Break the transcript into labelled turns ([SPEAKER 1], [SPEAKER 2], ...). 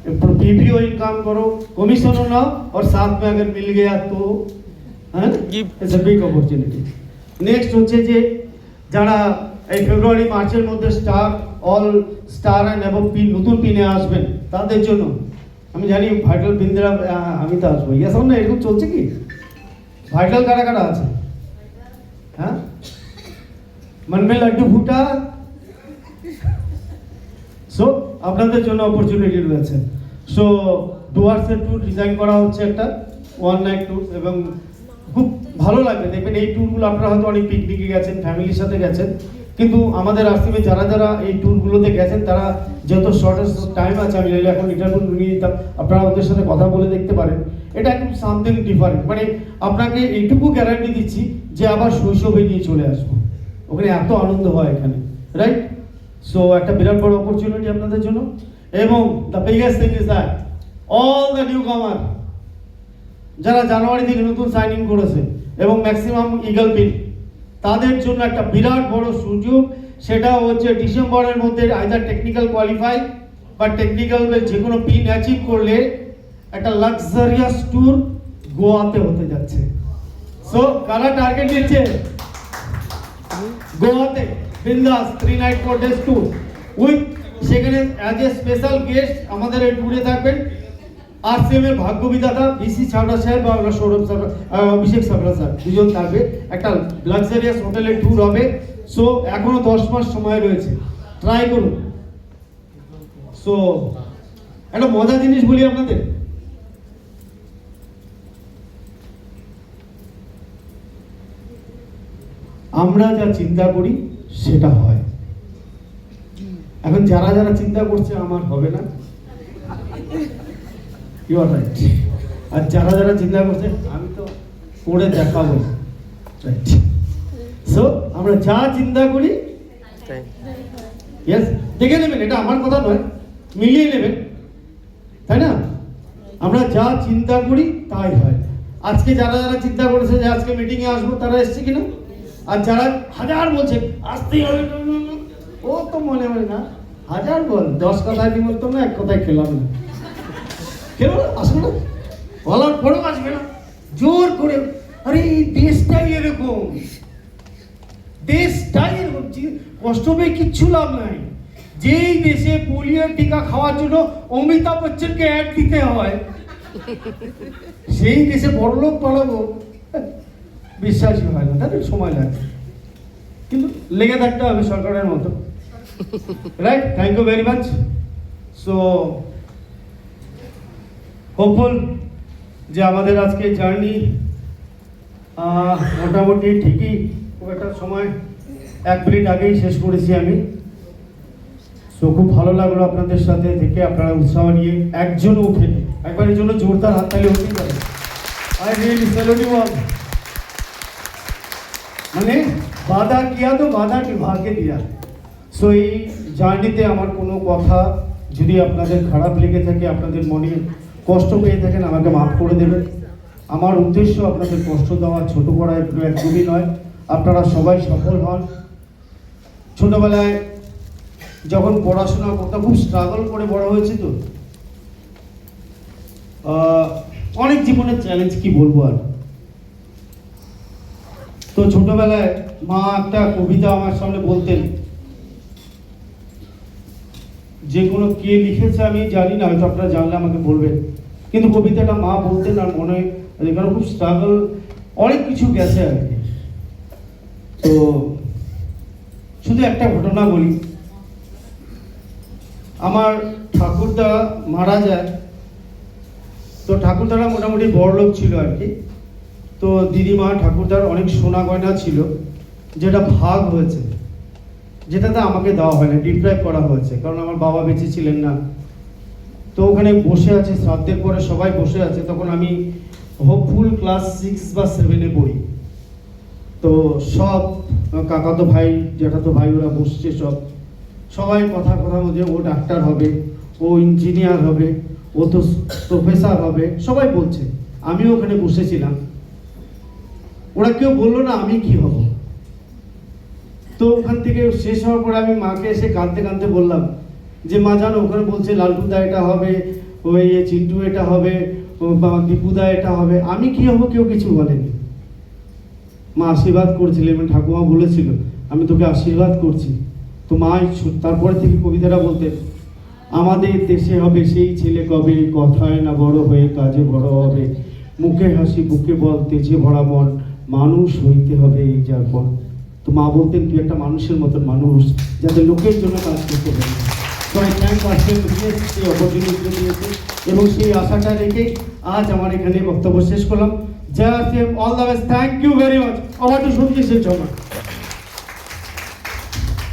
[SPEAKER 1] PPO income करो, commission नाओ और साथ में अगर मिल गया तो it's a big opportunity. Next হচ্ছে যে যারা এই ফেব্রুয়ারি মার্চের মধ্যে star all star and above pin নতুন পিনে আসবেন তাদের জন্য আমি জানি ভাইটাল বিন্দ্রা আমি তো আসবো ইয়েস না এরকম চলছে কি ভাইটাল কারা কারা আছে হ্যাঁ मन में लड्डू फूटा সো আপনাদের জন্য অপরচুনিটি রয়েছে। সো ডুয়ার্সের ট্যুর ডিজাইন করা হচ্ছে একটা ওয়ান নাইট ট্যুর এবং খুব ভালো লাগবে দেখবেন এই ট্যুরগুলো আপনারা হয়তো অনেক পিকনিকে গেছেন ফ্যামিলির সাথে গেছেন কিন্তু আমাদের আরসিবি যারা যারা এই ট্যুরগুলোতে গেছেন তারা যত শর্টেস্ট টাইম আছে আমি এখন ইন্টারভিউ নিয়ে নিতাম আপনারা ওদের সাথে কথা বলে দেখতে পারেন এটা একদম সামথিং ডিফারেন্ট মানে আপনাকে এইটুকু গ্যারান্টি দিচ্ছি যে আবার শৈশবে নিয়ে চলে আসবো ওখানে এত আনন্দ হয় এখানে রাইট। সো একটা বিরাট বড় অপরচুনিটি আপনাদের জন্য এবং the biggest thing is that all the new কামার যারা জানুয়ারি থেকে নতুন সাইনিং করেছে এবং ম্যাক্সিমাম ইগল পিন তাদের জন্য একটা বিরাট বড় সুযোগ সেটা হচ্ছে ডিসেম্বরের মধ্যে আইদার টেকনিক্যাল কোয়ালিফাই বা টেকনিক্যাল যে কোনো পিন অ্যাচিভ করলে একটা লাক্সারিয়াস ট্যুর গোয়াতে হতে যাচ্ছে। সো কারা টার্গেট নিচ্ছে গোয়াতে বিন্দাস 3 নাইট 4 ডেজ ট্যুর উইথ সেখানে অ্যাজ এ স্পেশাল গেস্ট আমাদের এই ট্যুরে থাকবেন আরসিএম এর ভাগ্য বিধাতা বিসি ছাবড়া সাহেব বা সৌরভ অভিষেক ছাবড়া স্যার দুজন থাকবে একটা লাক্সারিয়াস হোটেলের ট্যুর হবে। সো এখনো 10 মাস সময় রয়েছে ট্রাই করুন। সো একটা মজার জিনিস বলি আপনাদের আমরা যা চিন্তা করি সেটা হয় এখন যারা যারা চিন্তা করছে আমার হবে না ইউ আর রাইট আর যারা যারা চিন্তা করছে আমি তো করে দেখাবো রাইট। সো আমরা যা চিন্তা করি ইয়েস দেখে নেবেন এটা আমার কথা নয় মিলিয়ে নেবেন তাই না আমরা যা চিন্তা করি তাই হয়। আজকে যারা যারা চিন্তা করেছে যে আজকে মিটিং এ আসবো তারা এসছে কিনা আর যারা হাজার বলছে আসতেই হবে ও তো মনে হয় না হাজার বল 10 কথায় কি বলতো না এক কথায় খেলাম না কেন আসবে না বলার পরেও আসবে না জোর করে আরে এই দেশটাই এরকম কষ্ট পেয়ে কিচ্ছু লাভ নাই যেই দেশে পোলিওর টিকা খাওয়ার জন্য অমিতাভ বচ্চনকে অ্যাড দিতে হয় সেই দেশে বড়লোক পালাবো বিশ্বাসই হয় না তাদের সময় লাগে কিন্তু লেগে থাকতে হবে সরকারের মতো right. Thank you very much. So hopeful যে আমাদের আজকে জার্নি মোটামুটি ঠিকই খুব একটা সময় 1 মিনিট আগেই শেষ করেছি আমি। সো খুব ভালো লাগলো আপনাদের সাথে থেকে আপনারা উৎসাহ নিয়ে একজনও উঠেনি একবারের জন্য জোরদার হাততালি হতেই পারে I really salute you all মানে বাধা কিয়া তো বাধা নিভাকে দিয়া। সো এই জার্নিতে আমার কোনো কথা যদি আপনাদের খারাপ লেগে থাকে আপনাদের মনে কষ্ট পেয়ে থাকেন আমাকে মাফ করে দেবেন। আমার উদ্দেশ্য আপনাদের কষ্ট দেওয়া ছোট করা একদমই নয় আপনারা সবাই সফল হন। ছোটবেলায় যখন পড়াশোনা করতে খুব স্ট্রাগল করে বড় হয়েছে তো অনেক জীবনের চ্যালেঞ্জ কি বলবো আর। তো ছোটবেলায় মা একটা কবিতা আমার সামনে বলতেন যে কোনো কে লিখেছে আমি জানি না হয়তো আপনারা জানলে আমাকে বলবেন কিন্তু কবিতাটা মা বলতেন আর মনে এখানে খুব স্ট্রাগল অনেক কিছু গেছে আর কি। তো শুধু একটা ঘটনা বলি আমার ঠাকুরদা মারা যায় তো ঠাকুরদারা মোটামুটি বড়লোক ছিল আর কি। তো দিদিমা ঠাকুরদার অনেক সোনা গয়না ছিল যেটা ভাগ হয়েছে যেটাতে আমাকে দেওয়া হয় না ডিপ্রাইভ করা হয়েছে কারণ আমার বাবা বেঁচে ছিলেন না। তো ওখানে বসে আছে শ্রাদ্ধের পরে সবাই বসে আছে তখন আমি হোপফুল ক্লাস 6 বা 7-এ পড়ি। তো সব কাকাতো ভাই জ্যাঠাতো ভাই ওরা বসছে সবাই কথা মধ্যে ও ডাক্তার হবে ও ইঞ্জিনিয়ার হবে ও তো প্রফেসর হবে সবাই বলছে আমিও ওখানে বসেছিলাম। ওরা কেউ বললো না আমি কি হব। তো ওখান থেকে শেষ হওয়ার পরে আমি মাকে এসে কাঁদতে কাঁদতে বললাম যে মা জানো ওখানে বলছে লালটুদা এটা হবে ওই চিন্টু এটা হবে, বা দীপুদা এটা হবে, আমি কি হব কেউ কিছু বলেনি। মা আশীর্বাদ করেছিল এবং ঠাকুমা বলেছিল আমি তোকে আশীর্বাদ করছি। তো মা তারপরে থেকে কবিতাটা বলতেন, আমাদের দেশে হবে সেই ছেলে কবে, কথায় না বড় হয়ে কাজে বড় হবে, মুখে হাসি বুকে বল তেজে ভরা মন, মানুষ হইতে হবে এই যাপন। তো মা বলতেন তুই একটা মানুষের মতন মানুষ, যাতে লোকের জন্য কাজ করতে পারে। তো আই থ্যাংক আশিস সেই অপরচুনিটি দিয়েছে এবং সেই আশাটা রেখে আজ আমার এখানে বক্তব্য শেষ করলাম। জয় CM, all the best, thank you very much. Over to Sanjit Singh Sharma.